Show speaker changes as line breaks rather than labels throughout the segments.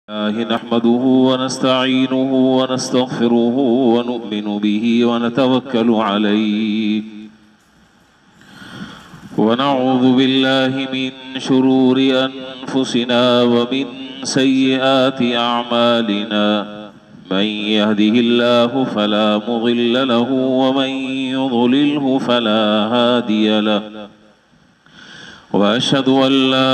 नहमदुहु व नस्तईनुहु व नस्तगफिरुहु व नुमिनु बिही व नतवक्कलु अलैहि व नऊज़ु बिल्लाहि मिन शुरूरि अनफुसिना व मिन सय्यिआति अअमालिना मन यहदिहिल्लाहु फला मुदिल्ल लहु व मन युद्लिल्हु फला हादिय लहु व अशहदु अल्ला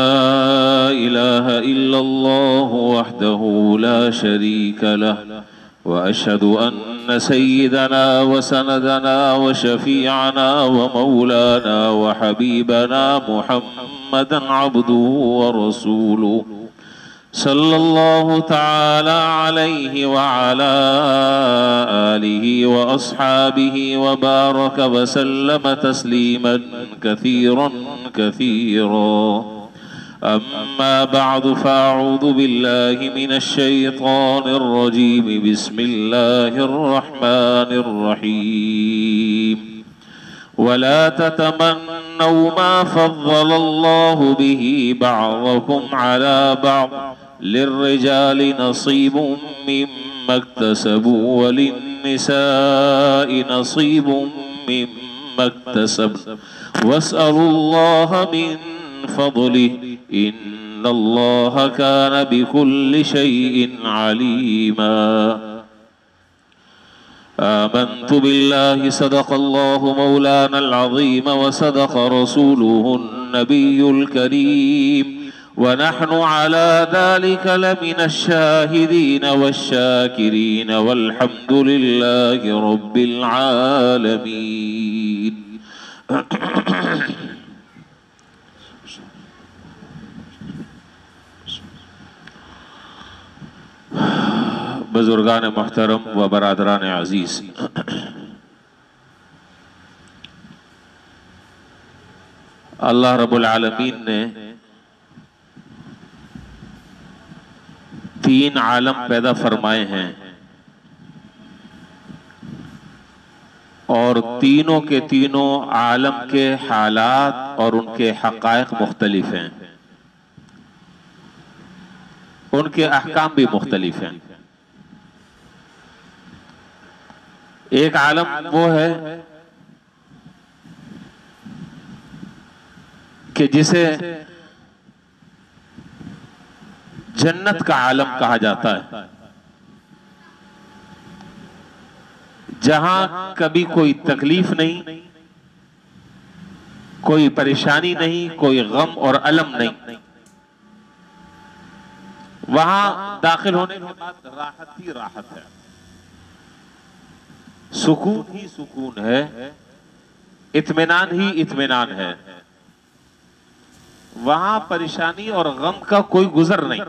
इलाहा इल्लल्लाहु वहदहु ला शरीका लहु व अशहदु अन्न सय्यिदना व सनदना व शफीअना व मौलाना व हबीबना मुहम्मदन अब्दुहु व रसूलुहु सल्लल्लाहु तआला अलैहि व अला आलिहि व अस्हाबिहि व बारक व सल्लम तस्लीमन कसीरन कसीरा अम्मा बअदु फ़अऊज़ु बिल्लाहि मिनश शैतानिर रजीम बिस्मिल्लाहिर रहमानिर रहीम वला ततमन्नौ मा फ़द्दलल्लाहु बिही बअदकुम अला बअद लिर्रिजालि नसीबुम मिम्मा इक्तसबू वलिन्निसाइ नसीबुम मिम्मा इक्तसब्न वस्अलुल्लाह मिन फ़द्लिहि इन्नल्लाह कान बिकुल्लि शैइन अलीमा आमन्तु बिल्लाहि सदक़ल्लाहु मौलानल अज़ीम व सदक़ रसूलुहुन नबियुल करीम व नहनु अला ज़ालिका लमिनश शाहिदीन वश्शाकिरीन वल्हम्दुलिल्लाहि रब्बिल आलमीन। बुजुर्गान मोहतरम व बरादरान अजीज, अल्लाह रब्बुल आलमीन ने तीन आलम पैदा फरमाए हैं और तीनों के तीनों आलम के हालात और उनके हक़ाइक़ मुख्तलिफ हैं, उनके अहकाम भी मुख्तलिफ हैं। एक आलम वो है कि जिसे जन्नत का आलम कहा जाता है, जहां कभी कोई तकलीफ नहीं, कोई परेशानी नहीं, कोई गम और अलम नहीं। वहां दाखिल होने के बाद राहत ही राहत है, सुकून ही सुकून है, इत्मीनान ही इत्मीनान है। वहां परेशानी और गम का कोई गुजर नहीं।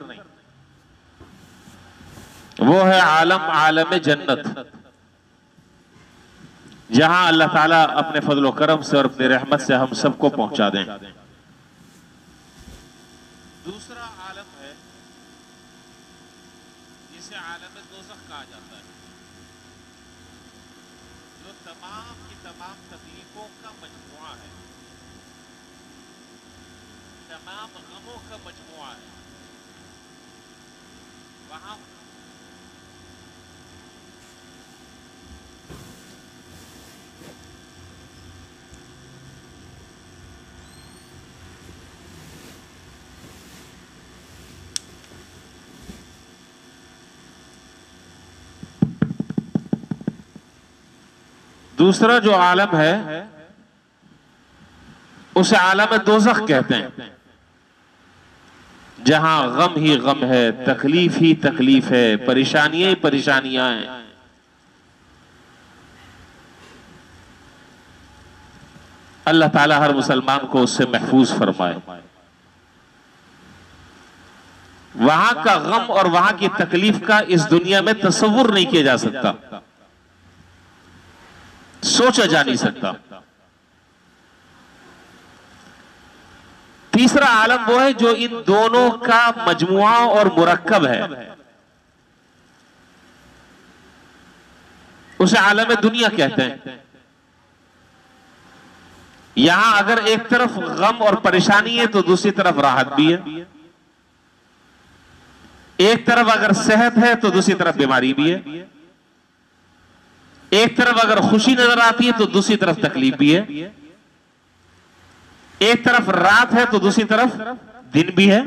वो है आलम आलम जन्नत, जहां अल्लाह ताला अपने फजल व करम से और अपनी रहमत से हम सबको पहुंचा दें। दूसरा आलम है जिसे आलम दोज़ख कहा जाता है, जो तमाम की तमाम तकलीफों का मजमुआ है, तमाम गमों का मजमुआ है। वहां दूसरा जो आलम है उसे आलम दोज़ख कहते हैं, जहां गम ही गम है, तकलीफ ही तकलीफ है, परेशानियां ही परेशानियां हैं। अल्लाह ताला हर मुसलमान को उससे महफूज फरमाए। वहां का गम और वहां की तकलीफ का इस दुनिया में तसव्वुर नहीं किया जा सकता, सोचा जा नहीं सकता। तीसरा आलम वो है जो इन दोनों का मजमुआ और मुरक्कब है, उसे आलम दुनिया कहते हैं। यहां अगर एक तरफ गम और परेशानी है तो दूसरी तरफ राहत भी है। एक तरफ अगर सेहत है तो दूसरी तरफ बीमारी भी है, एक तरफ अगर खुशी नजर आती है तो दूसरी तरफ तकलीफ भी है, एक तरफ रात है तो दूसरी तरफ दिन भी है।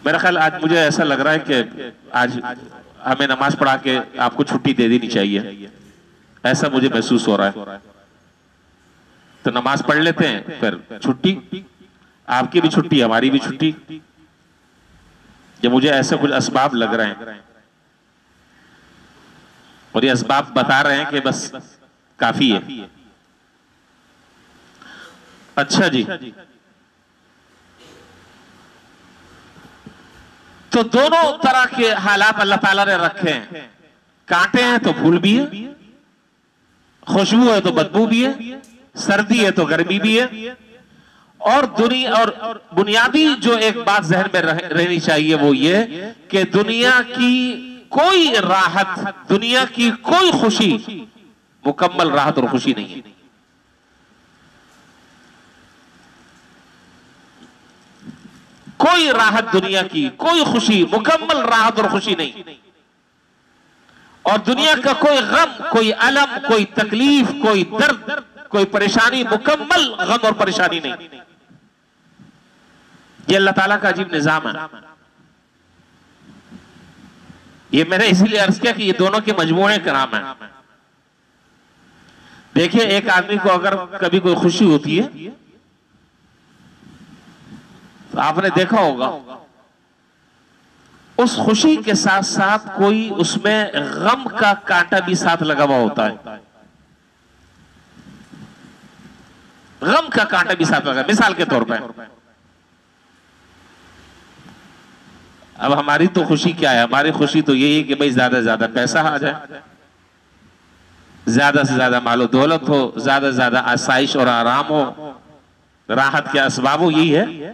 मेरा ख्याल आज मुझे ऐसा लग रहा है कि आज हमें नमाज पढ़ा के आपको छुट्टी दे देनी चाहिए, ऐसा मुझे महसूस हो रहा है। तो नमाज पढ़ लेते हैं, फिर छुट्टी, आपकी भी छुट्टी हमारी भी छुट्टी। जब मुझे ऐसे कुछ असबाब लग रहे हैं और ये असबाब बता रहे हैं कि बस काफी है। अच्छा जी, तो दोनों तरह के हालात अल्लाह ताला ने रखे हैं। कांटे हैं तो फूल भी है, खुशबू है तो बदबू भी है, सर्दी है तो गर्मी भी है। और दुनिया और बुनियादी जो एक बात जहन में रहनी चाहिए वो ये कि दुनिया की कोई राहत, दुनिया की कोई खुशी मुकम्मल राहत और खुशी नहीं है। कोई राहत दुनिया की, कोई खुशी मुकम्मल राहत और खुशी नहीं। और दुनिया का कोई गम, कोई अलम, कोई तकलीफ, कोई दर्द, कोई परेशानी मुकम्मल गम और परेशानी नहीं। ये अल्लाह ताला का अजीब निजाम है। ये मैंने इसीलिए अर्ज किया कि ये दोनों के मजमूए का नाम है। देखिए, एक आदमी को अगर कभी कोई खुशी होती है तो आपने देखा होगा उस खुशी के साथ साथ कोई उसमें गम का कांटा भी साथ लगा हुआ होता है। गम का कांटा भी साथ लगा, मिसाल के तौर पर अब हमारी तो खुशी क्या है? हमारी खुशी तो यही है कि भाई ज्यादा से ज्यादा पैसा आ जाए, ज्यादा से ज्यादा मालो दौलत हो, ज्यादा से ज्यादा आसाइश और आराम हो, राहत के असबाब हो, यही है।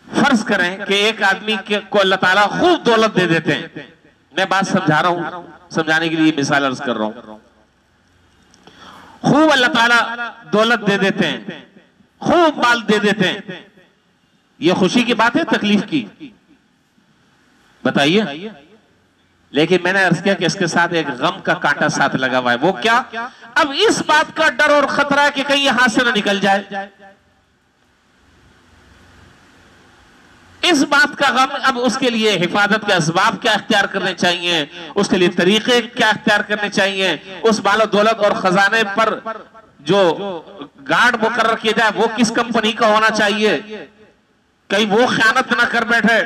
फर्ज करें कि एक आदमी को अल्लाह ताला खूब दौलत दे देते हैं। मैं बात समझा रहा हूं, समझाने के लिए मिसाल अर्ज कर रहा हूं। खूब अल्लाह ताला दौलत दे देते हैं, खूब माल दे देते हैं, ये खुशी की बात है तकलीफ की? बताइए। लेकिन मैंने अर्ज किया कि इसके साथ एक गम का कांटा साथ लगा हुआ है। वो क्या? अब इस बात का डर और खतरा है कि कहीं हाथ से ना निकल जाए, इस बात का गम। अब उसके लिए हिफाजत के असबाब क्या अख्तियार करने चाहिए, उसके लिए तरीके क्या अख्तियार करने चाहिए, उस मालो दौलत और खजाने पर जो गार्ड मुकर्रर किया जाए वो किस कंपनी का होना चाहिए, कहीं वो खयानत ना कर बैठे।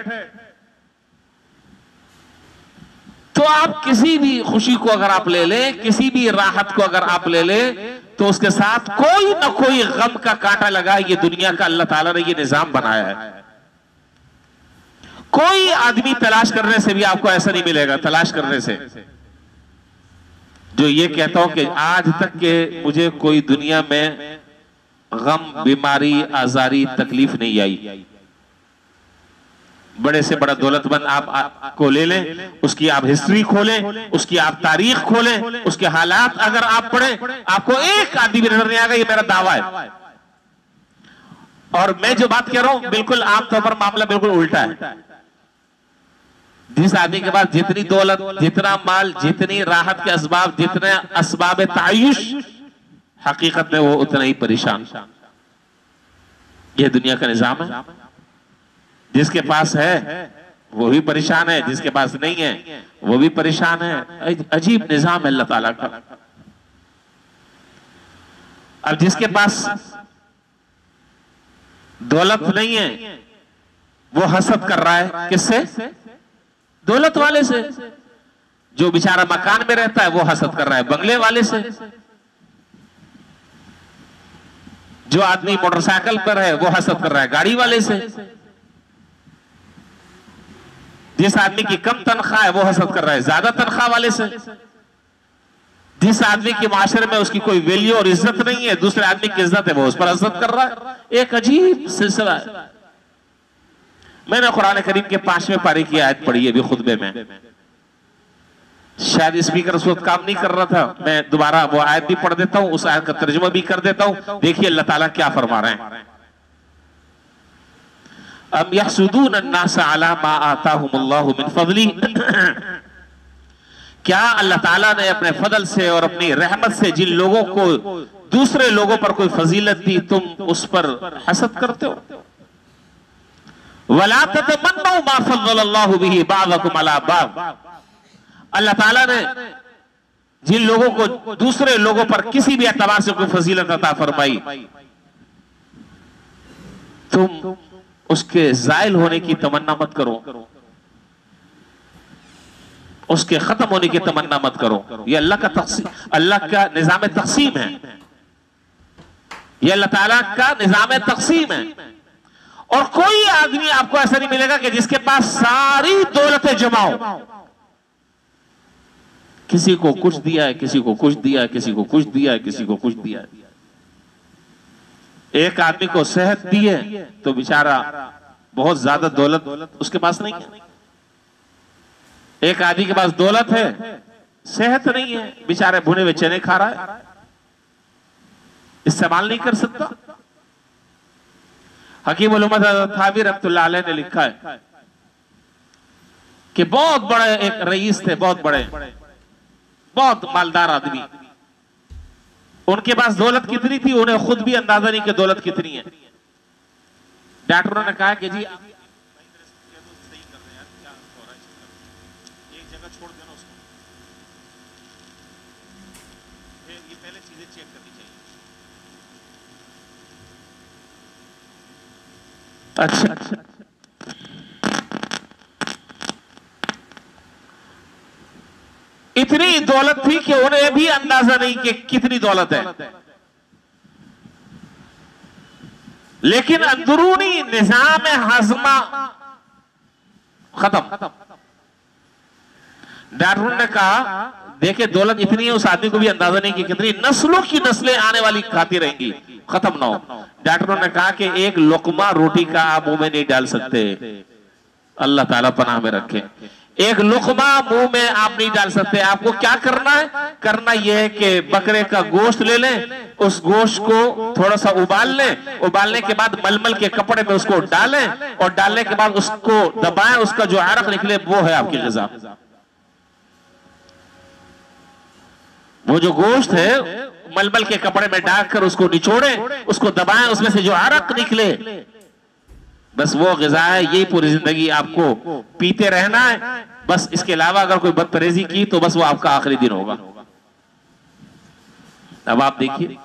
तो आप किसी भी खुशी को अगर आप ले लें, किसी भी राहत को अगर आप ले लें, तो उसके साथ कोई ना कोई गम का कांटा लगा। ये दुनिया का अल्लाह ताला ने ये निजाम बनाया है। कोई आदमी तलाश करने से भी आपको ऐसा नहीं मिलेगा, तलाश करने से जो ये कहता हूं कि आज तक के मुझे कोई दुनिया में गम, बीमारी, आजारी, तकलीफ नहीं आई। बड़े से बड़ा दौलतमंद आपको ले लें, उसकी आप हिस्ट्री खोलें, उसकी आप तारीख खोलें, उसके हालात अगर आप पढ़ें, आपको एक आदमी भी नजर नहीं आएगा। ये मेरा दावा है। और मैं जो बात कह रहा हूं बिल्कुल आमतौर पर मामला बिल्कुल उल्टा है। जिस आदमी के पास जितनी दौलत, जितना माल, जितनी राहत के असबाब, जितने असबाब तायुश, हकीकत में वो उतना ही परेशान। ये दुनिया का निजाम है। जिसके पास है वो भी परेशान है, जिसके पास नहीं है वो भी परेशान है। अजीब निजाम है अल्लाह ताला का। अब जिसके पास दौलत नहीं है वो हसद कर रहा है, किससे? दौलत वाले से। जो बेचारा मकान में रहता है वो हसद कर रहा है बंगले वाले से। जो आदमी मोटरसाइकिल पर है वो हसद कर रहा है गाड़ी वाले से। जिस आदमी की कम तनख्वाह है वो हसद कर रहा है ज्यादा तनख्वाह वाले से। जिस आदमी के माशरे में उसकी कोई वैल्यू और इज्जत नहीं है, दूसरे आदमी की इज्जत है, वो उस पर हसद कर रहा है। एक अजीब सिलसिला है। मैंने कुरान करीम के 5वें पारे की आयत पढ़ी है अभी खुतबे में। शायद स्पीकर उस वक्त काम नहीं कर रहा था, मैं दोबारा वो आयत भी पढ़ देता हूं, उस आयत का तर्जुमा भी कर देता हूं। देखिए अल्लाह ताला क्या फरमा रहे हैं। अम यहसुदून अन्नास अला मा आताहुमुल्लाहु मिन फज़ली, क्या अल्लाह ताला ने अपने फजल से और अपनी रहमत से जिन लोगों को दूसरे लोगों पर कोई फजीलत दी तुम उस पर हसद करते हो। वला ततमन्नू मा फज़्ज़लल्लाहु बिही बअदकुम अला बअद, अल्लाह ताला ने जिन लोगों को दूसरे लोगों पर किसी भी एतबार से कोई फजीलत अता फरमाई तुम उसके जायल होने की तमन्ना मत करो, उसके खत्म होने की तमन्ना मत करो। यह अल्लाह का तक़सीम, अल्लाह का निज़ाम तक़सीम है, यह अल्लाह ताला का निज़ाम तक़सीम है। और कोई आदमी आपको ऐसा नहीं मिलेगा कि जिसके पास सारी दौलतें जमा हो, किसी को कुछ दिया है, किसी को कुछ दिया है, किसी को कुछ दिया है, किसी को कुछ दिया है। एक आदमी को सेहत दी है तो बेचारा बहुत ज्यादा दौलत उसके पास नहीं है। एक आदमी के पास दौलत है, सेहत नहीं है, बेचारे भुने हुए चने खा रहा है, इस्तेमाल नहीं कर सकता। हकीम उल उम्मत थावी रहमतुल्लाह अलैह ने लिखा है कि बहुत बड़े एक रईस थे, बहुत बड़े, बहुत मालदार आदमी। उनके पास दौलत कितनी थी उन्हें खुद भी अंदाजा नहीं कि दौलत कितनी है। डॉक्टरों ने कहा कि जी एक जगह छोड़ देना उसको, ये पहले चीजें चेक करनी चाहिए। अच्छा, इतनी दौलत थी कि उन्हें भी अंदाजा नहीं कि कितनी दौलत है, लेकिन अंदरूनी निजाम हाजमा खत्म। डॉक्टरों ने कहा देखे दौलत इतनी है, उस आदमी को भी अंदाजा नहीं कि कितनी नस्लों की नस्लें आने वाली खाती रहेंगी, खत्म ना हो। डॉक्टरों ने कहा कि एक लुकमा रोटी का आप मुंह में नहीं डाल सकते, अल्लाह ताला पनाह में रखे। एक लुकमा मुंह में आप नहीं डाल सकते। आपको क्या करना है? करना यह है कि बकरे का गोश्त ले लें, उस गोश्त को थोड़ा सा उबाल लें, उबालने के बाद मलमल के कपड़े में उसको डालें और डालने के बाद उसको दबाएं, उसका जो अरक निकले वो है आपकी ग़िज़ा। वो जो गोश्त है मलमल के कपड़े में डालकर उसको निचोड़ें, उसको दबाएं, उसमें से जो अरक निकले बस वो ग़िज़ा है। यही पूरी जिंदगी आपको पीते रहना है, बस इसके अलावा अगर कोई बदपरहेजी की तो बस वो आपका आखिरी दिन होगा। अब आप देखिए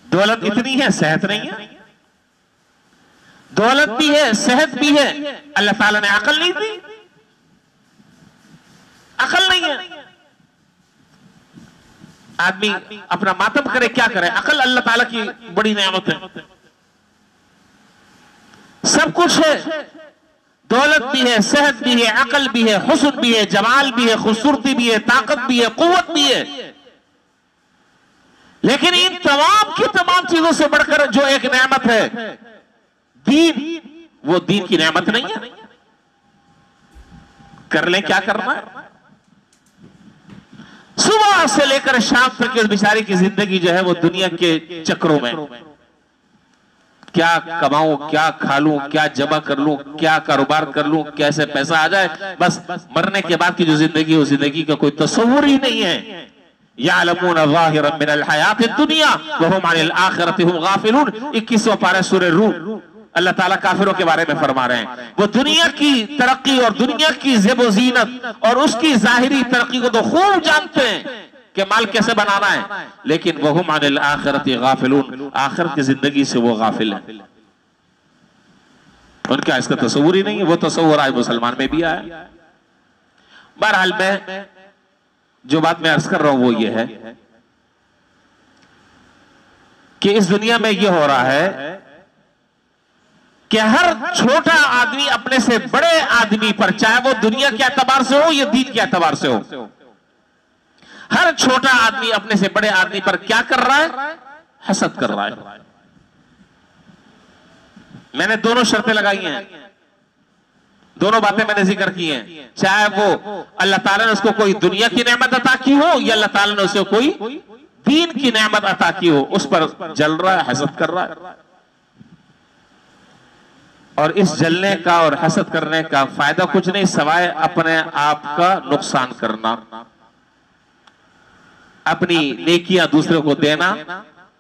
दौलत इतनी है, सेहत नहीं है। दौलत भी है, सेहत भी है, अल्लाह ताला ने अकल नहीं दी, अकल नहीं है। आदमी अपना मातम करे, क्या करे? अकल अल्लाह ताला की बड़ी नेमत है, सब कुछ है, दौलत भी है, सेहत भी है, अकल भी है, हुस्न भी है, जमाल भी है, खूबसूरती भी है, ताकत भी है, कुव्वत भी है। लेकिन इन तमाम की तमाम चीजों से बढ़कर जो एक नेमत है दीन, वो दीन की नेमत नहीं है। कर लें क्या करना है? सुबह से लेकर शाम तक इस बेचारे की जिंदगी जो है वो दुनिया के चक्रों में, क्या कमाऊं, क्या खा लूं, क्या जमा कर लूं, क्या कारोबार कर लूं, कैसे पैसा आ जाए, बस मरने के बाद की जो जिंदगी है उस जिंदगी का कोई तस्वुर ही नहीं है। यालमून ज़ाहिरन मिनल हयातिद दुनिया व हुम अनिल आखिरति हुम गाफिलून। 21वां पारा सूरह रूम, अल्लाह ताला काफिरों के बारे में फरमा रहे हैं वो दुनिया की तरक्की और दुनिया की ज़ेब ज़ीनत और उसकी जाहिरी तरक्की को तो खूब जानते हैं कि माल कैसे बनाना है, लेकिन वहुम अनिल आखिरति गाफिलून, आखिरत की जिंदगी से वो गाफिल है, उनका इसका तस्वुर ही नहीं है। वो तस्वुर आज मुसलमान में भी आया। बहरहाल मैं जो बात मैं अर्ज कर रहा हूं वो ये है कि इस दुनिया में ये हो रहा है कि हर छोटा आदमी अपने से बड़े आदमी पर, चाहे वो दुनिया के एतबार से हो या दीन के एतबार से हो, हर छोटा आदमी अपने से बड़े आदमी पर क्या कर रहा है? हसद कर रहा है। मैंने दोनों शर्तें लगाई हैं, दोनों बातें मैंने जिक्र की हैं, चाहे वो अल्लाह ताला ने उसको कोई दुनिया की नेमत अता की हो या अल्लाह ताला ने उसे कोई दीन की नेमत अता की हो, उस पर जल रहा है, हसद कर रहा है। और इस जलने का और हसद करने का फायदा कुछ नहीं सिवाय अपने आप का नुकसान करना, अपनी नेकियां दूसरों को देना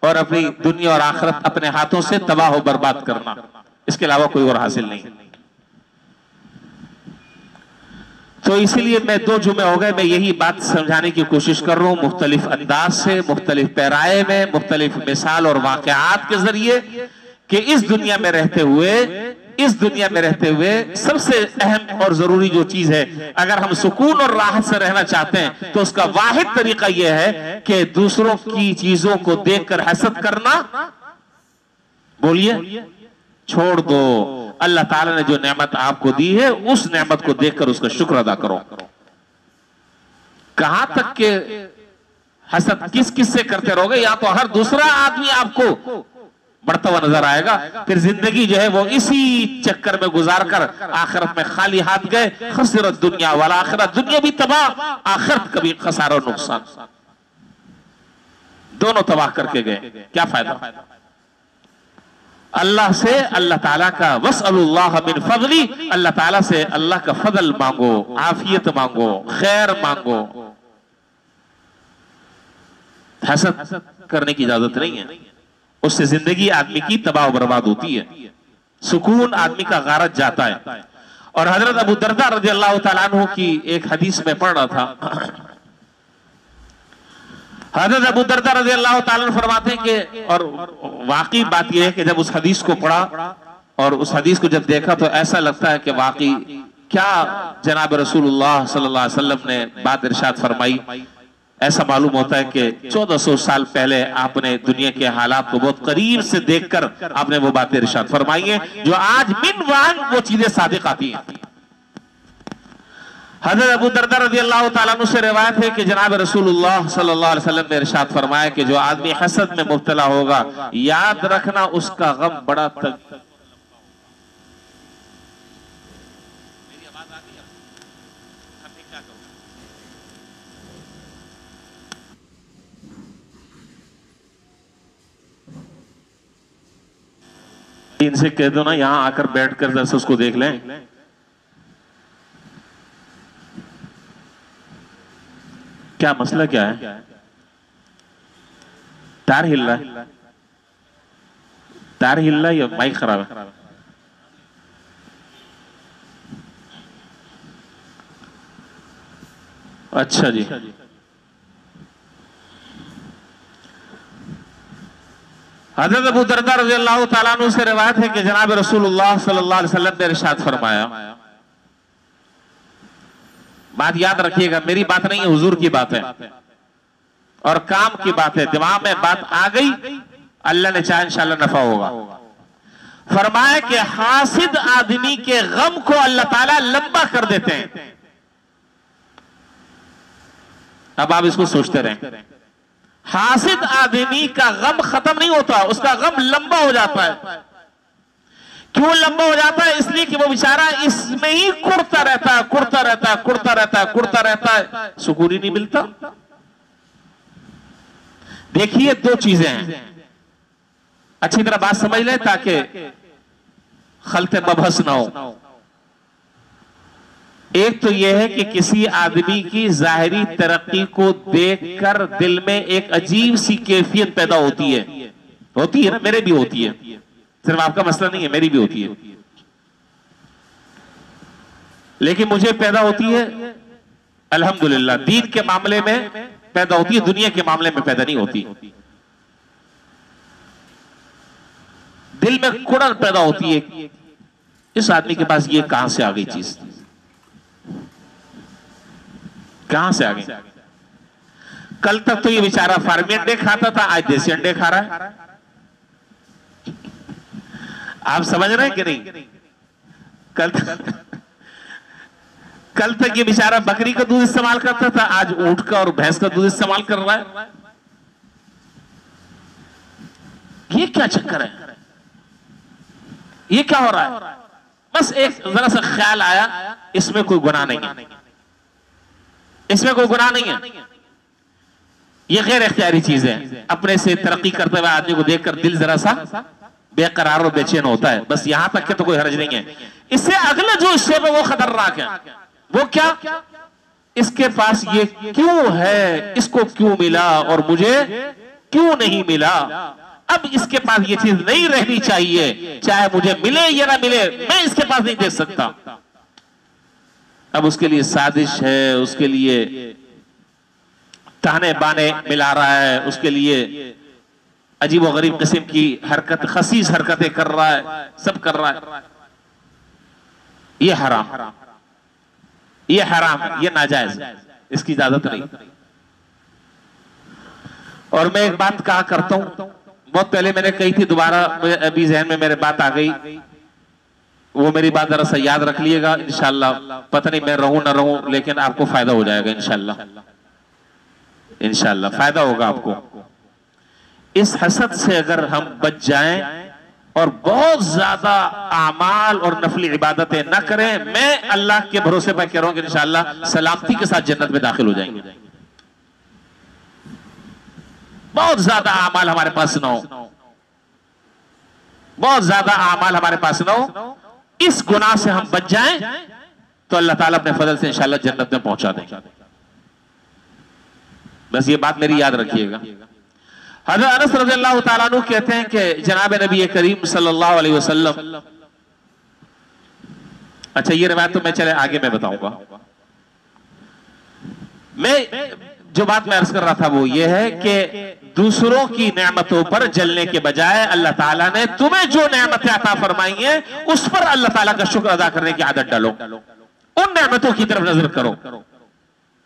और अपनी दुनिया और आखिरत अपने हाथों से तबाह और बर्बाद करना, इसके अलावा कोई और हासिल नहीं। तो इसीलिए मैं 2 जुमे हो गए मैं यही बात समझाने की कोशिश कर रहा हूं, मुख्तलिफ अंदाज से, मुख्तलिफ पैराए में, मुख्तलिफ मिसाल और वाकयात के जरिए, कि इस दुनिया में रहते हुए सबसे अहम और जरूरी जो चीज है, अगर हम सुकून और राहत से रहना चाहते हैं तो उसका वाहिद तरीका यह है कि दूसरों की चीजों को देखकर हसद करना, बोलिए, छोड़ दो। अल्लाह ताला ने जो नेमत आपको दी है उस नेमत को देखकर उसका शुक्र अदा करो। कहां तक के हसद किस किस से करते रहोगे, या तो हर दूसरा आदमी आपको बढ़ता हुआ नजर आएगा, फिर जिंदगी जो है वो इसी चक्कर में गुजार कर आखिरत में खाली हाथ गए, खसरत दुनिया वाला आखिरत, दुनिया भी तबाह, आखिरत कभी खसारा और नुकसान, दोनों तबाह करके गए, क्या फायदा। अल्लाह से अल्लाह ताला का वसअलुल्लाह मिन फज़ली, अल्लाह ताला से अल्लाह का फजल मांगो, आफियत मांगो, खैर मांगो। हसद करने की इजाजत नहीं है, उससे जिंदगी आदमी की तबाह बर्बाद होती है, सुकून आदमी का गारत जाता है। और हजरत अबू दरदा रज़ी अल्लाह तआला अन्हु की एक हदीस में पढ़ रहा था, हजरत अबू दरदा रज़ी अल्लाह तआला अन्हु फरमाते हैं कि, और वाकई बात यह है कि जब उस हदीस को पढ़ा और उस हदीस को जब देखा तो ऐसा लगता है कि वाकई क्या जनाब रसूलुल्लाह सल्लल्लाहु अलैहि वसल्लम ने बात इरशाद फरमाई। ऐसा मालूम होता है कि 1400 साल पहले आपने दुनिया के हालात को बहुत करीब से देखकर आपने वो बातें इरशाद फरमाई हैं जो आज मिन वान वो चीजें सादिक आती हैं। हज़रत अबू दरदा रज़ी अल्लाह तआला अन्हु से रिवायत है कि जनाब रसूलुल्लाह सल्लल्लाहु अलैहि वसल्लम ने इरशाद फरमाया कि जो आदमी हसद में मुब्तला होगा, याद रखना उसका गम बड़ा इनसे कह दो ना यहां आकर बैठकर जरा उसको देख लें। क्या मसला क्या है? तार हिल रहा है, तार हिल रहा है या माइक खराब है? अच्छा जी, हज़रत अबू दरदा रज़ी अल्लाह तआला अन्हु से रिवायत है कि जनाब रसूलुल्लाह सल्लल्लाहु अलैहि वसल्लम ने इरशाद फरमाया, बात याद रखिएगा, मेरी बात नहीं है, हुजूर की बात है और काम की बात है, दिमाग में बात आ गई, अल्लाह ने चाहे इंशाअल्लाह नफा होगा। फरमाया कि हासिद आदमी के गम को अल्लाह ताला लंबा कर देते हैं। अब आप इसको सोचते रहें, हासिद आदमी का गम खत्म नहीं होता, उसका गम लंबा हो जाता है। क्यों लंबा हो जाता है? इसलिए कि वो बेचारा इसमें ही कुड़ता रहता है, कुड़ता रहता है, कुड़ता रहता है, कुड़ता रहता है, सुकून ही नहीं मिलता। देखिए, 2 चीजें हैं, अच्छी तरह बात समझ लें ताकि खलते मबहस ना हो। एक तो यह है कि किसी आदमी की जाहिरी तरक्की को देखकर दिल में एक अजीब सी कैफियत पैदा होती है ना, मेरे भी होती है, सिर्फ आपका मसला नहीं है, मेरी भी होती है, लेकिन मुझे पैदा होती है अल्हम्दुलिल्लाह, दीन के मामले में पैदा होती है, दुनिया के मामले में पैदा नहीं होती। दिल में कुड़न पैदा होती है, इस आदमी के पास ये कहां से आ गई चीज, कहां से आ गई? कल तक तो ये बेचारा फार्मी अंडे खाता था, आज देसी अंडे खा रहा है। आप समझ रहे हैं कि नहीं? कल तक ये बेचारा बकरी का दूध इस्तेमाल करता था, आज ऊंट का और भैंस का दूध इस्तेमाल कर रहा है। ये क्या चक्कर है? ये क्या हो रहा है? बस एक जरा सा ख्याल आया, इसमें कोई गुनाह नहीं है, इसमें कोई गुनाह नहीं है, ये गैर इख्तियारी चीज है। अपने से तरक्की करते हुए आदमी को देखकर दिल जरा सा बेकरार और बेचैन होता है, बस यहां तक के तो कोई हर्ज नहीं है। इससे अगला जो स्टेप है वो खतरनाक है। वो क्या? इसके पास ये क्यों है, इसको क्यों मिला और मुझे क्यों नहीं मिला। अब इसके पास ये चीज नहीं रहनी चाहिए, चाहे मुझे मिले या ना मिले, मैं इसके पास नहीं देख सकता। अब उसके लिए साजिश है, उसके लिए ताने बाने मिला रहा है, उसके लिए अजीब व गरीब किस्म की हरकत, खसीस हरकतें कर रहा है, सब कर रहा है। ये हराम, ये हराम है, ये नाजायज है, इसकी इजाजत नहीं। और मैं एक बात कहा करता हूं, बहुत पहले मैंने कही थी, दोबारा अभी जहन में मेरे बात आ गई, वो मेरी बात जरा सा याद रख लिएगा इंशाल्लाह। पता नहीं मैं रहूं ना रहूं, लेकिन आपको फायदा हो जाएगा इंशाल्लाह, इंशाल्लाह फायदा होगा आपको। इस हसद से अगर हम बच जाएं और बहुत ज्यादा आमाल और नफली इबादतें न करें, मैं अल्लाह के भरोसे पर कह रहा हूं कि इंशाल्लाह सलामती के साथ जन्नत में दाखिल हो जाएंगे। बहुत ज्यादा आमाल हमारे पास ना हो, बहुत ज्यादा आमाल हमारे पास ना हो, इस गुनाह से हम बच जाएं तो अल्लाह ताला अपने फजल से इंशाल्लाह जन्नत में पहुंचा देंगे। बस ये बात मेरी याद रखिएगा। हज़रत अनस रज़ियल्लाहु ताला अन्हु कहते हैं कि जनाब नबी करीम सल्लल्लाहु अलैहि वसल्लम, अच्छा ये रिवायत तो मैं चले आगे मैं बताऊंगा। मैं जो बात मैं अर्ज कर रहा था वो ये है कि दूसरों की नेमतों पर जलने के बजाय अल्लाह ताला ने तुम्हें जो नेमतें अता फरमाई हैं उस पर अल्लाह ताला का शुक्र अदा करने की आदत डालो। उन नेमतों की तरफ नजर करो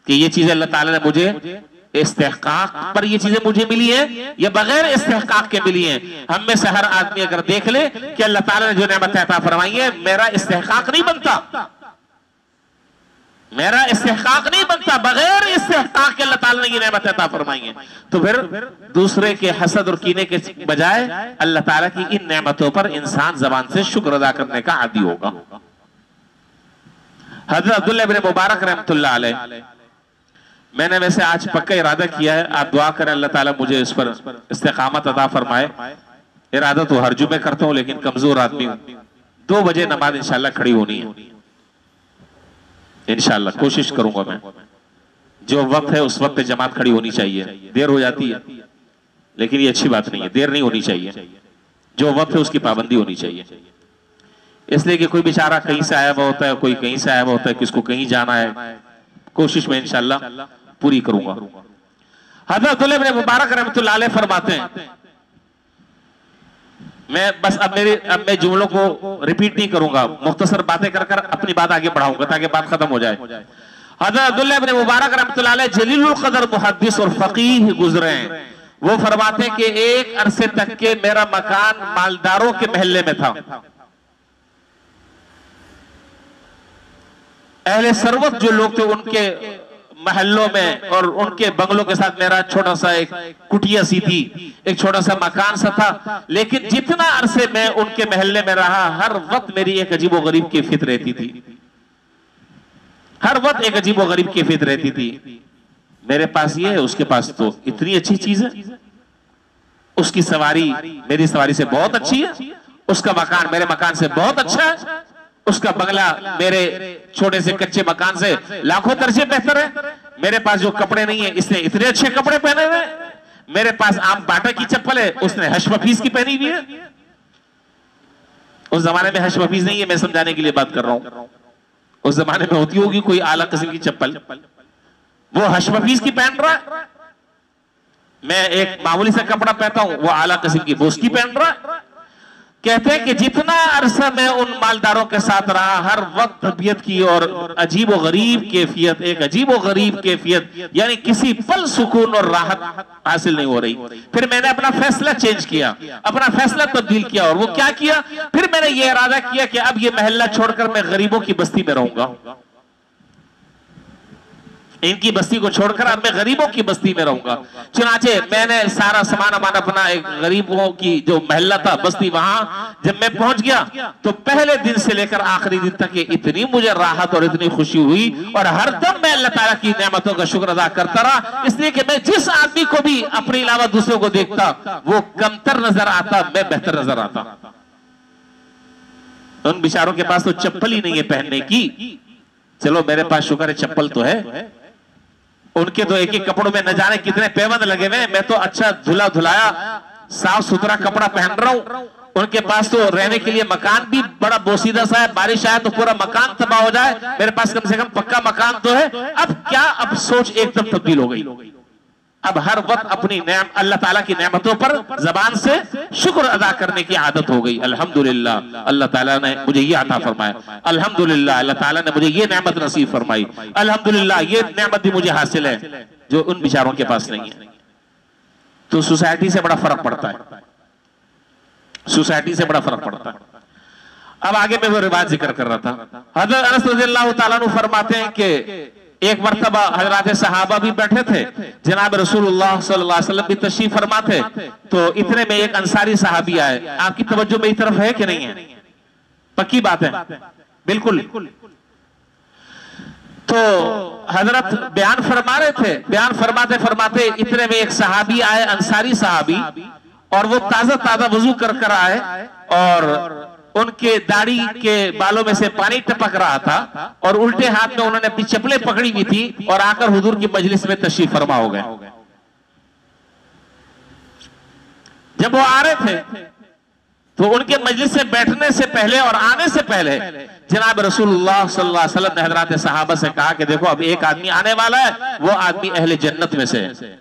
कि ये चीजें अल्लाह ताला ने मुझे इस्तेहकाक पर ये चीजें मुझे मिली हैं या बगैर इस्तेहकाक के मिली हैं। हम में से हर आदमी अगर देख ले कि अल्लाह ताला ने जो नेमतें अता फरमाई है मेरा इस्तेहकाक नहीं बनता, मेरा इस्तेहकाक नहीं बनता, बगैर इस्तेहकाक के अल्लाह ताला ने ये नेमतें अता फरमाई हैं, तो फिर दूसरे के हसद और कीने के बजाय अल्लाह ताला की इन नेमतों पर इंसान जबान से शुक्र अदा करने का आदी होगा। हज़रत अब्दुल्लाह इब्न मुबारक रहमतुल्लाह अलैह, मैंने वैसे आज पक्का इरादा किया है, आप दुआ करें अल्लाह ताला मुझे इस पर इस्तेकामत अता फरमाए। इरादा तो हर जुमे करता हूं लेकिन कमजोर आदमी हूं। 2 बजे नमाज इंशाल्लाह खड़ी होनी है, इंशाल्लाह कोशिश करूंगा मैं। जो वक्त है उस वक्त पे जमात खड़ी होनी चाहिए, देर हो जाती है लेकिन ये अच्छी बात नहीं है, देर नहीं होनी चाहिए, जो वक्त है उसकी पाबंदी होनी चाहिए। इसलिए कि कोई बेचारा कहीं से आया हुआ होता है, कोई कहीं से आया हुआ होता है, किसको कहीं जाना है, कोशिश में इंशाल्लाह पूरी करूंगा। हज़रत अब्दुल्लाह इब्न मुबारक रहमतुल्लाह अलैह फरमाते हैं, मैं बस अब मैं जुमलों को रिपीट नहीं करूंगा, मुख्तसर बातें कर कर अपनी बात आगे बढ़ाऊंगा ताकि बात खत्म हो जाए। हज़रत अब्दुल्लाह इब्न मुबारक रहमतुल्लाह अलैह जलीलुल क़दर मुहद्दिस और फ़क़ीह गुजरे हैं। वो फरमाते हैं कि एक अरसे तक के मेरा मकान मालदारों के महल्ले में था। अहले सरवत जो लोग थे उनके महल्लों में और उनके बंगलों के साथ मेरा छोटा सा एक कुटिया सी थी, एक छोटा सा मकान सा था। लेकिन जितना अरसे मैं उनके महल्ले में रहा, हर वक्त मेरी एक अजीबो गरीब कैफियत रहती थी, हर वक्त एक अजीबो गरीब कैफियत रहती थी। मेरे पास ये है, उसके पास तो इतनी अच्छी चीज है, उसकी सवारी मेरी सवारी से बहुत अच्छी है, उसका मकान मेरे मकान से बहुत अच्छा है, उसका बंगला मेरे छोटे से कच्चे मकान से लाखों दर्जे बेहतर है। मेरे पास जो कपड़े नहीं है इसने इतने अच्छे कपड़े पहने हुए, मेरे पास आम बाटा की चप्पल है उसने हशमफीज की पहनी हुई है। उस जमाने में हशमफीज नहीं है, मैं समझाने के लिए बात कर रहा हूं। उस जमाने में होती होगी कोई आला किस्म की चप्पल, वो हशमफीज की पहन रहा है, मैं एक मामूली सा कपड़ा पहनता हूं, वो आला किस्म की बोस की पहन रहा है। कहते हैं कि जितना अरसा मैं उन मालदारों के साथ रहा, हर वक्त तबीयत की और अजीबो गरीब कैफियत, एक अजीबो गरीब कैफियत, यानी किसी पल सुकून और राहत हासिल नहीं हो रही। फिर मैंने अपना फैसला चेंज किया, अपना फैसला तब्दील किया, और वो क्या किया, फिर मैंने ये इरादा किया कि अब ये महल्ला छोड़कर मैं गरीबों की बस्ती में रहूंगा। इनकी बस्ती को छोड़कर अब मैं गरीबों की बस्ती में रहूंगा। चुनाचे मैंने सारा सामान अमान अपना एक गरीबों की जो महल्ला था बस्ती, वहां जब मैं पहुंच गया तो पहले दिन से लेकर आखिरी दिन तक इतनी मुझे राहत और इतनी खुशी हुई, और हर दम मैं अल्लाह ताला की नेमतों का शुक्र अदा करता रहा। इसलिए कि मैं जिस आदमी को भी अपने अलावा दूसरों को देखता वो कमतर नजर आता, मैं बेहतर नजर आता। उन बेचारों के पास तो चप्पल ही नहीं है पहनने की, चलो मेरे पास शुक्र है चप्पल तो है। उनके तो एक एक कपड़ों में न जाने कितने पैबंद लगे हुए, मैं तो अच्छा धुला धुलाया साफ सुथरा कपड़ा पहन रहा हूं। उनके पास तो रहने के लिए मकान भी बड़ा बोसीदा सा है, बारिश आए तो पूरा मकान तबाह हो जाए, मेरे पास कम से कम पक्का मकान तो है। अब क्या, अब सोच एकदम तब्दील हो गई। अब हर वक्त अपनी अल्लाह ताला की नेमतों पर जबान से शुक्र अदा करने की आदत हो गई। अल्हम्दुलिल्लाह अल्लाह ताला ने मुझे ये अता फरमाया, अल्हम्दुलिल्लाह अल्लाह ताला ने मुझे ये नेमत नसीब फरमाई, अल्हम्दुलिल्लाह ये नेमत भी मुझे हासिल है जो उन बेचारों के पास नहीं है। तो सोसाइटी से बड़ा फर्क पड़ता है, सोसाइटी से बड़ा फर्क पड़ता है। अब आगे मैं वो रिवाज जिक्र कर रहा था। हज़रत अनस रज़ियल्लाहु ताला अन्हु फरमाते हैं कि एक मर्तबा हजरात सहाबा भी बैठे थे, जनाब रसूलुल्लाह सल्लल्लाहु अलैहि वसल्लम भी तशरीफ फरमा थे, तो इतने में एक अंसारी सहाबी आए। आपकी तवज्जो मेरी तरफ है कि नहीं है? पक्की बात है, बिल्कुल। तो हजरत बयान फरमा रहे थे, बयान फरमाते फरमाते इतने में एक सहाबी आए, अंसारी सहाबी, और वो ताजा ताजा वजू कर कर आए और उनके दाढ़ी के बालों में से पानी टपक रहा था और उल्टे हाथ में उन्होंने अपनी चप्पलें पकड़ी हुई थी और आकर हुजूर की मजलिस में तशरीफ फरमा हो गए। जब वो आ रहे थे तो उनके मजलिस से बैठने से पहले और आने से पहले जनाब रसूलुल्लाह सल्लल्लाहु अलैहि वसल्लम ने हजरात सहाबा से कहा कि देखो अब एक आदमी आने वाला है, वो आदमी अहले जन्नत में से है।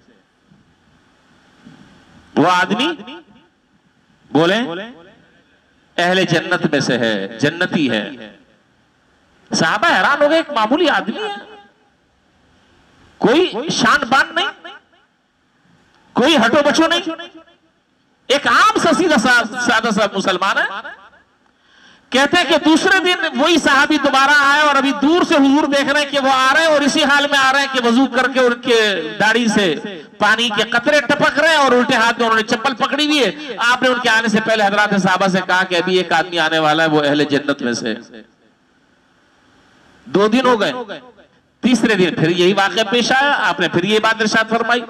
वो आदमी बोले अहले जन्नत में से है, जन्नती है। साहबा हैरान हो गए, एक मामूली आदमी है, कोई शान बान नहीं, कोई हटो बचो नहीं, एक आम सा सीधा सादा सा मुसलमान है। कहते हैं कि दूसरे दिन वही साहबी दोबारा आए और अभी दूर से हुजूर देख रहे हैं कि वो आ रहे हैं और इसी हाल में आ रहे हैं कि वजू करके उनके दाढ़ी से पानी के कतरे टपक रहे हैं और उल्टे हाथ में उन्होंने चप्पल पकड़ी हुई है। आपने उनके आने से पहले हजरात साहबा से कहा कि अभी एक आदमी आने वाला है, वो अहले जन्नत में से। 2 दिन हो गए, तीसरे दिन फिर यही वाक़या पेश आया, आपने फिर यही बात इरशाद फरमाई।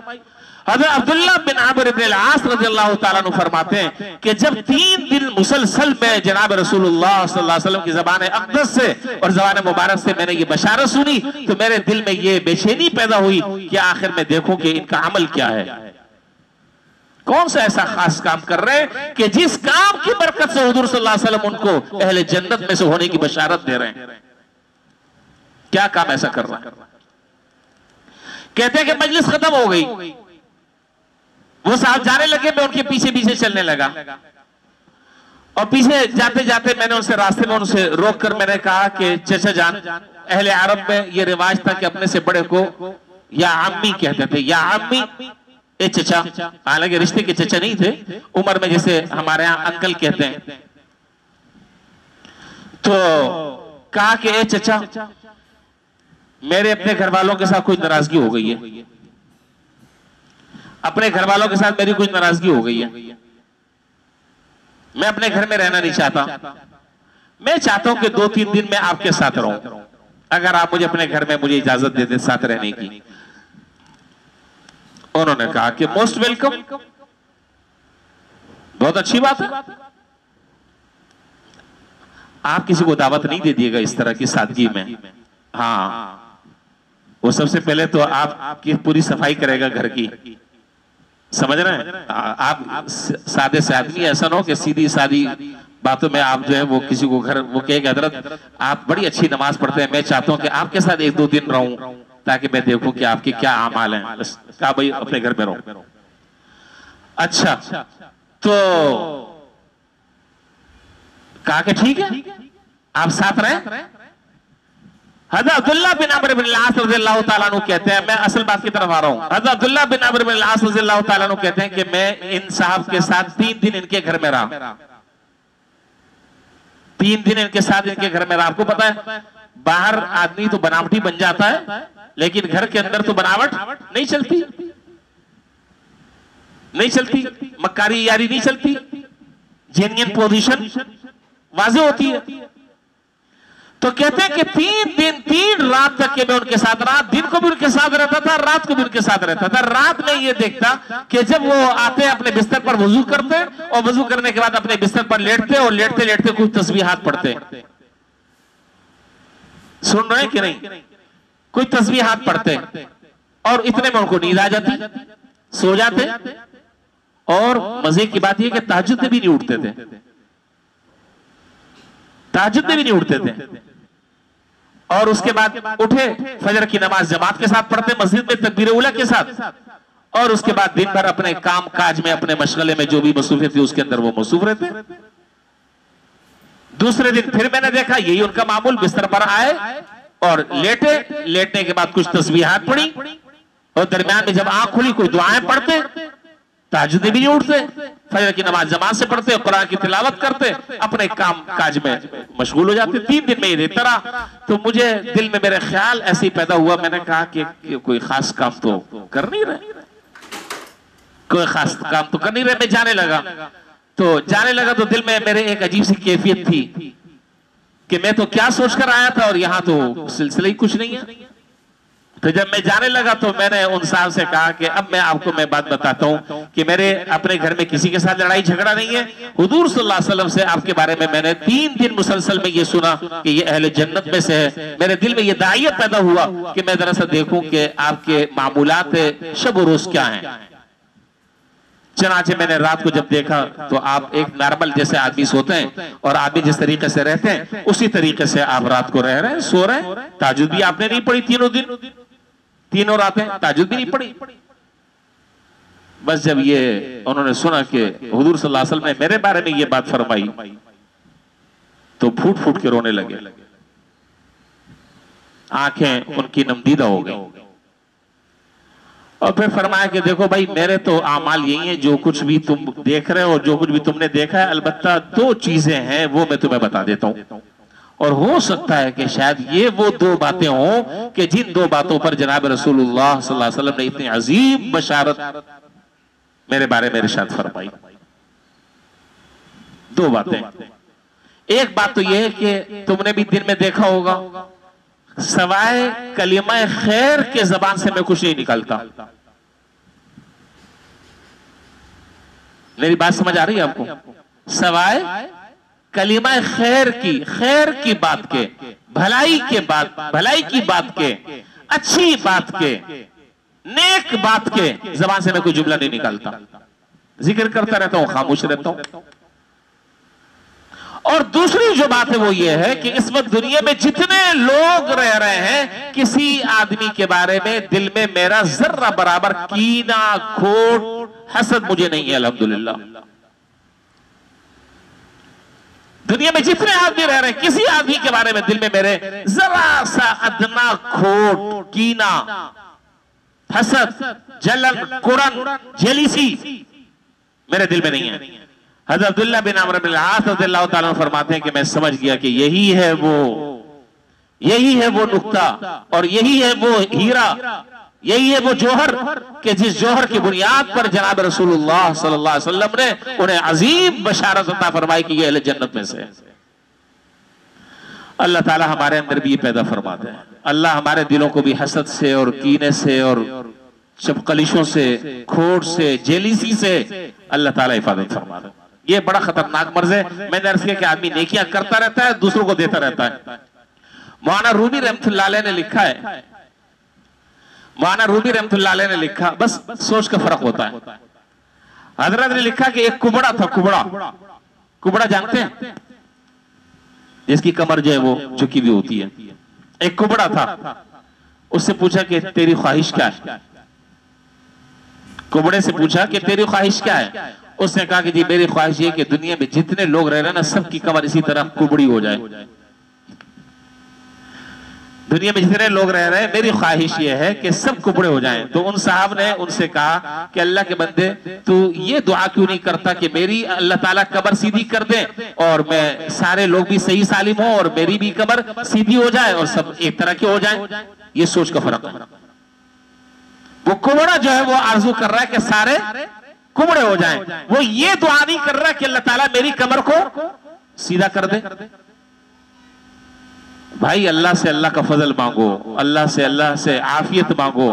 हज़रत अब्दुल्लाह बिन अमर इब्न आस रज़ियल्लाहु ताला अन्हु फरमाते हैं कि जब 3 दिन मुसलसल में जनाब रसूलुल्लाह सल्लल्लाहु अलैहि वसल्लम की ज़बान अक़दस से और ज़बान मुबारक से मैंने ये बशारत सुनी तो मेरे दिल में ये बेचैनी पैदा हुई कि आखिर में देखो कि इनका अमल क्या है, कौन सा ऐसा खास काम कर रहे हैं कि जिस काम की बरकत से हुजूर सल्लल्लाहु अलैहि वसल्लम उनको अहले जन्नत में से होने की बशारत दे रहे हैं। क्या काम ऐसा कर रहा है? कहते हैं कि मजलिस खत्म हो गई, वो साहब जाने लगे, मैं उनके पीछे पीछे चलने लगा और पीछे जाते जाते मैंने उनसे रास्ते में उनसे रोक कर मैंने कहा कि चचा जान, अहले अरब में ये रिवाज था कि अपने से बड़े को या अम्मी कहते थे, या अम्मी ए चचा, हालांकि रिश्ते के चचा नहीं थे, उम्र में जैसे हमारे यहाँ अंकल कहते हैं। तो कहा कि ए चचा, मेरे अपने घर वालों के साथ कुछ नाराजगी हो गई है, अपने घर वालों के साथ मेरी कुछ नाराजगी हो गई है, मैं अपने घर में रहना नहीं चाहता, मैं चाहता हूं कि 2-3 दिन मैं आपके साथ रहूं, अगर आप मुझे अपने घर में मुझे इजाजत दे दें साथ रहने की। उन्होंने कहा कि मोस्ट वेलकम, बहुत अच्छी बात है, आप किसी को दावत नहीं दे दिएगा इस तरह की सादगी में। हाँ, वो सबसे पहले तो आपकी पूरी सफाई करेगा घर की, समझ रहे हैं? आप सादे से आदमी, ऐसा ना हो कि सीधी सादी बातों में आप जो है वो किसी को घर वो कहेगा हजरत आप बड़ी अच्छी नमाज पढ़ते हैं, मैं चाहता हूं कि आपके साथ 1-2 दिन रहूं ताकि मैं देखूं कि आपके क्या आमाल हैं। कहा भाई अपने घर में रहो। अच्छा, तो कहा कि ठीक है आप साथ रहें। हज़रत अब्दुल्लाह बिन अमर बिन आस रज़ियल्लाहु ताला अन्हु कहते हैं, मैं असल बात की तरफ आ रहा हूं। हज़रत अब्दुल्लाह बिन अमर बिन आस रज़ियल्लाहु ताला अन्हु कहते हैं कि मैं इन साहब के साथ 3 दिन इनके घर में रहा, 3 दिन इनके साथ इनके घर में रहा। आपको पता है बाहर आदमी तो बनावटी बन जाता है, लेकिन घर के अंदर तो बनावट नहीं चलती, नहीं चलती, मक्कारी यारी नहीं चलती, जेन्युइन पोजीशन वाज़ेह होती है। तो कहते हैं कि 3 दिन 3 रात तक के मैं उनके साथ रहा, दिन को भी उनके साथ रहता था, रात को भी उनके साथ रहता था। रात में ये देखता कि जब वो आते अपने बिस्तर पर वजू करते और वजू करने के बाद अपने बिस्तर पर लेटते और लेटते लेटते कुछ तस्बीहात पढ़ते। सुन रहे हैं कि नहीं? कोई तस्बीहात पढ़ते और इतने में उनको नींद आ जाती, सो जाते। और मजे की बात यह कि तहज्जुद में भी नहीं उठते थे, तहज्जुद में भी नहीं उठते थे। और उसके बाद उठे, फजर की नमाज जमात के साथ पढ़ते, मस्जिद में तकबीर उला के साथ, और उसके बाद दिन भर अपने काम काज में, अपने मशगले में जो भी मसरूफियत थी उसके अंदर वो मसरूफ रहते। दूसरे दिन फिर मैंने देखा यही उनका मामूल, बिस्तर पर आए और लेटे, लेटने के बाद कुछ तस्बीहात पढ़ी और दरमियान में जब आंख खुली कोई दुआएं पढ़ते, तहज्जुद भी नहीं उठते, फजर की नमाज जमात से पढ़ते, कुरान की तिलावत करते, अपने काम काज में मशगूल हो जाते। 3 दिन में ये देता रहा। तो मुझे दिल में मेरे ख्याल ऐसे ही पैदा हुआ, मैंने कहा कि कोई खास काम तो कर नहीं रहे, कोई खास काम तो कर नहीं रहे। मैं जाने लगा, तो जाने लगा तो दिल में मेरे एक अजीब सी कैफियत थी कि मैं तो क्या सोचकर आया था और यहां तो सिलसिला ही कुछ नहीं है। तो जब मैं जाने लगा तो मैंने उन साहब से कहा कि अब मैं आपको मैं बात बताता हूं कि मेरे अपने घर में किसी के साथ लड़ाई झगड़ा नहीं है। हुजूर सल्लल्लाहु अलैहि वसल्लम से आपके बारे में मैंने 3 दिन मुसलसल में ये सुना कि ये अहले जन्नत में से है। मेरे दिल में ये दायियत पैदा हुआ कि मैं जरा सा देखूं कि आपके मामूलात शब और रोज क्या हैं। चनाचे मैंने रात को जब देखा तो आप एक नॉर्मल जैसे आदमी सोते हैं और आदमी जिस तरीके से रहते हैं उसी तरीके से आप रात को रह रहे हैं, सो रहे हैं। ताजुद भी आपने नहीं पढ़ी तीनों दिन, तीनों रातें ताजुद भी नहीं पढ़ी। बस जब ये उन्होंने सुना कि हुजूर सल्लल्लाहु अलैहि वसल्लम ने मेरे बारे में ये बात फरमाई तो फूट फूट के रोने लगे, आंखें उनकी नमदीदा हो गई। और फिर फरमाया कि देखो भाई, मेरे तो आमाल यही है, जो कुछ भी तुम देख रहे हो और जो कुछ भी तुमने देखा है, अलबत्ता 2 चीजें हैं वो मैं तुम्हें बता देता हूं। और हो सकता है कि शायद ये वो 2 बातें हों कि जिन 2 बातों पर जनाब रसूलुल्लाह सल्लल्लाहु अलैहि वसल्लम ने इतनी अजीब बशारत मेरे बारे में इरशाद फरमाई। 2 बातें। एक बात तो यह है कि तुमने भी दिन में देखा होगा, सवाए कलिमा खैर के जबान से मैं कुछ नहीं निकलता। मेरी बात समझ आ रही है आपको? सवाए कलिमा खैर की बात के, भलाई के बात, भलाई की बात के, अच्छी बात के, नेक बात के जबान से मैं कोई जुमला नहीं निकालता। जिक्र करता रहता हूं, खामोश रहता हूं। और दूसरी जो बात है वो ये है कि इस वक्त दुनिया में जितने लोग रह रहे हैं, किसी आदमी के बारे में दिल में मेरा जर्रा बराबर कीना, खोट, हसद मुझे नहीं है, अल्हम्दुलिल्लाह। दुनिया में जितने आदमी रह रहे हैं, किसी आदमी के बारे में दिल में मेरे जरा सा अदना खोट, कीना, हसद, जलन, कुड़न, जेलिसी मेरे दिल में नहीं है। हज़रत अब्दुल्लाह बिन अम्र बिन आस रज़ियल्लाहु ताला अन्हु फरमाते हैं कि मैं समझ गया कि यही है वो नुक्ता और यही है वो हीरा, यही है वो जौहर कि जिस जौहर की बुनियाद पर जनाब रसूलुल्लाह सल्लल्लाहु अलैहि वसल्लम ने उन्हें अजीम बशारत अता फरमाई कि ये अहले जन्नत में से। अल्लाह ताला हमारे अंदर भी ये पैदा फरमा दे। अल्लाह हमारे दिलों को भी हसद से और कीने से और चपकलिशों से, खोट से, जेलिसी से अल्लाह ताला हिफाजत फरमा दे। ये बड़ा खतरनाक मर्ज है। मैंने अर्ज किया कि आदमी नेकियां करता रहता है, दूसरों को देता रहता है। मौलाना रूमी रहमतुल्लाह अलैह ने लिखा है, मौलाना रूमी रहमतुल्लाह अलैह ने लिखा, बस सोच का फर्क होता है। हजरत ने लिखा कि एक कुबड़ा था, कुबड़ा जानते हैं, जिसकी कमर जो है वो झुकी हुई होती है। एक कुबड़ा था, उससे पूछा कि तेरी ख्वाहिश क्या है? कुबड़े से पूछा कि तेरी ख्वाहिश क्या है? उसने कहा कि जी मेरी ख्वाहिश ये कि दुनिया में जितने लोग रह रहे हैं ना, सबकी कमर इसी तरह कुबड़ी हो जाए। दुनिया में जितने लोग रह रहे हैं, मेरी ख्वाहिश ये है कि सब कुबड़े हो जाएं। तो उन साहब ने उनसे कहा कि अल्लाह के बंदे, तू ये दुआ क्यों नहीं करता कि मेरी अल्लाह ताला कमर सीधी कर दे और मैं सारे लोग भी सही सालिम हो और मेरी भी कमर सीधी हो जाए और सब एक तरह के हो जाए। ये सोच का फर्क है। वो कुबड़ा जो है वो आरजू कर रहा है कि सारे कुबड़े हो जाएं, वो ये दुआ नहीं कर रहा कि अल्लाह ताला मेरी कमर को सीधा कर दे। भाई अल्लाह का फजल मांगो, अल्लाह से आफियत मांगो।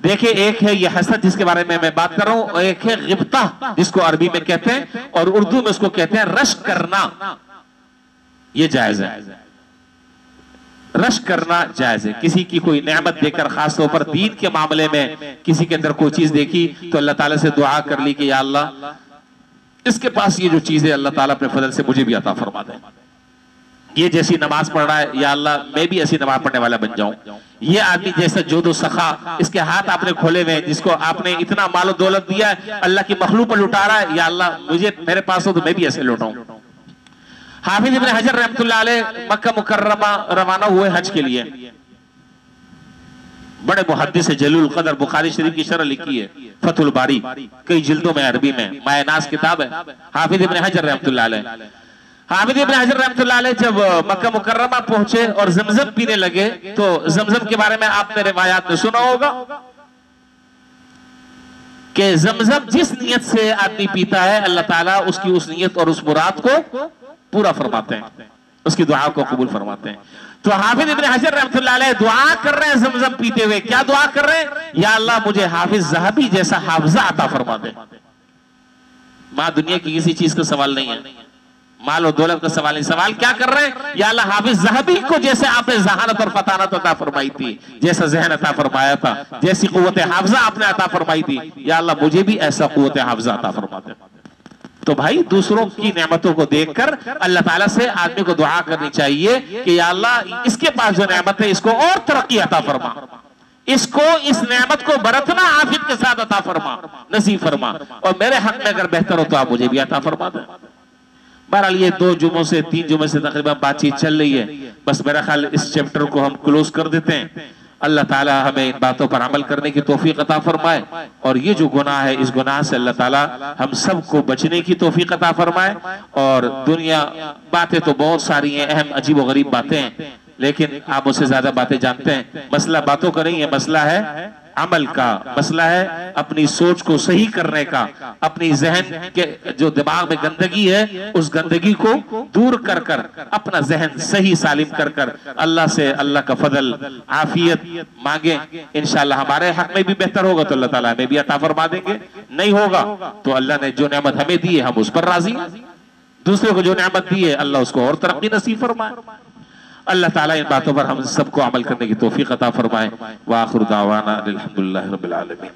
देखिए एक है ये हसद जिसके बारे में मैं बात कर रहा हूं, एक है गिब्ता जिसको अरबी में कहते हैं और उर्दू में उसको कहते हैं रश करना। ये जायज है, रश करना जायज है। किसी की कोई नेमत देकर, खासतौर पर दीन के मामले में किसी के अंदर कोई चीज देखी तो अल्लाह ताला से दुआ कर ली कि या अल्लाह इसके पास ये जो चीज है अल्लाह ताला अपने फजल से मुझे भी अता फरमा दे। ये जैसी नमाज पढ़ रहा है या अल्लाह मैं भी ऐसी नमाज पढ़ने वाला बन जाऊं। ये आदमी जैसा जोदो सखा, इसके हाथ आपने खोले हुए हैं, जिसको आपने इतना मालो दौलत दिया है, अल्लाह की मखलूक पर लुटा रहा है, या अल्लाह मुझे मेरे पास हो तो मैं भी ऐसे लुटाऊं। हाफिज इब्न हजर रहमतुल्लाह अलैह मक्का मुकर्रमा रवाना हुए हज के लिए। बड़े मुहद्दिस है, जलील कदर, बुखारी शरीफ की शरह लिखी है, फतहुल बारी, कई जिल्दों में अरबी में, मायनास किताब है। हाफिज इब्न हजर रहमतुल्लाह अलैह, हाफिज इब्न हजर रहमतुल्लाह अलैह जब मक्का मुकर्रमा पहुंचे और जमजम पीने लगे तो जमजम के बारे में आपने रिवायात में सुना होगा कि जमजम जिस नियत से आदमी पीता है अल्लाह ताला उसकी उस नियत और उस मुराद को पूरा फरमाते हैं, उसकी दुआ को कबूल फरमाते हैं। तो हाफिज इब्न हजर रहमतुल्लाह अलैह दुआ कर रहे हैं जमजम पीते हुए। क्या दुआ कर रहे हैं? या अल्लाह मुझे हाफिज ज़हबी जैसा हाफजा अता फरमा दे। मां दुनिया की किसी चीज का सवाल नहीं है, माल और दौलत का सवाल नहीं। सवाल क्या कर रहे हैं? या अल्लाह हाफिज ज़हबी को जैसे आपने जहानत और फतानत अता फरमाई थी, जैसा जहन अता फरमाया था, जैसी कुव्वत हाफजा आपने अता फरमाई थी, या अल्लाह मुझे भी ऐसा कुव्वत हाफजा अता फरमा दे। तो भाई दूसरों की नेमतों को देखकर अल्लाह ताला से आदमी को दुआ करनी चाहिए कि या अल्लाह इसके पास जो नेमत है इसको और तरक्की अता फरमा, इसको इस नेमत को बरतना आफियत के साथ अता फरमा, नसीब फरमा, और मेरे हक में अगर बेहतर हो तो आप मुझे भी अता फरमा दें। बहरहाल ये 2 जुमों से 3 जुमों से तकरीबन बातचीत चल रही है, बस मेरा ख्याल इस चैप्टर को हम क्लोज कर देते हैं। अल्लाह ताला हमें इन बातों पर अमल करने की तौफीक अता फरमाए, और ये जो गुनाह है इस गुनाह से अल्लाह ताला हम सबको बचने की तौफीक अता फरमाए। और दुनिया बातें तो बहुत सारी हैं, अहम अजीब व गरीब बातें हैं, लेकिन आप मुझसे ज्यादा बातें जानते हैं। मसला बातों का नहीं है, मसला है अमल का, मसला है अपनी सोच को सही करने का, अपनी जहन के जो दिमाग में गंदगी है उस गंदगी को दूर कर कर अपना जहन सही सालिम कर कर अल्लाह से अल्लाह का फजल आफियत मांगे। इंशाअल्लाह हमारे हक में भी बेहतर होगा तो अल्लाह ताला हमें भी अता फरमा देंगे, नहीं होगा तो अल्लाह ने जो नेमत हमें दी है हम उस पर राजी हैं, दूसरे को जो नेमत दी है अल्लाह उसको और तरक्की नसीब फरमाए। अल्लाह ताला इन बातों पर हम सबको अमल करने की तौफीक अता फरमाए। व आखिर दावाना अल्हम्दुलिल्लाहि रब्बिल आलमीन।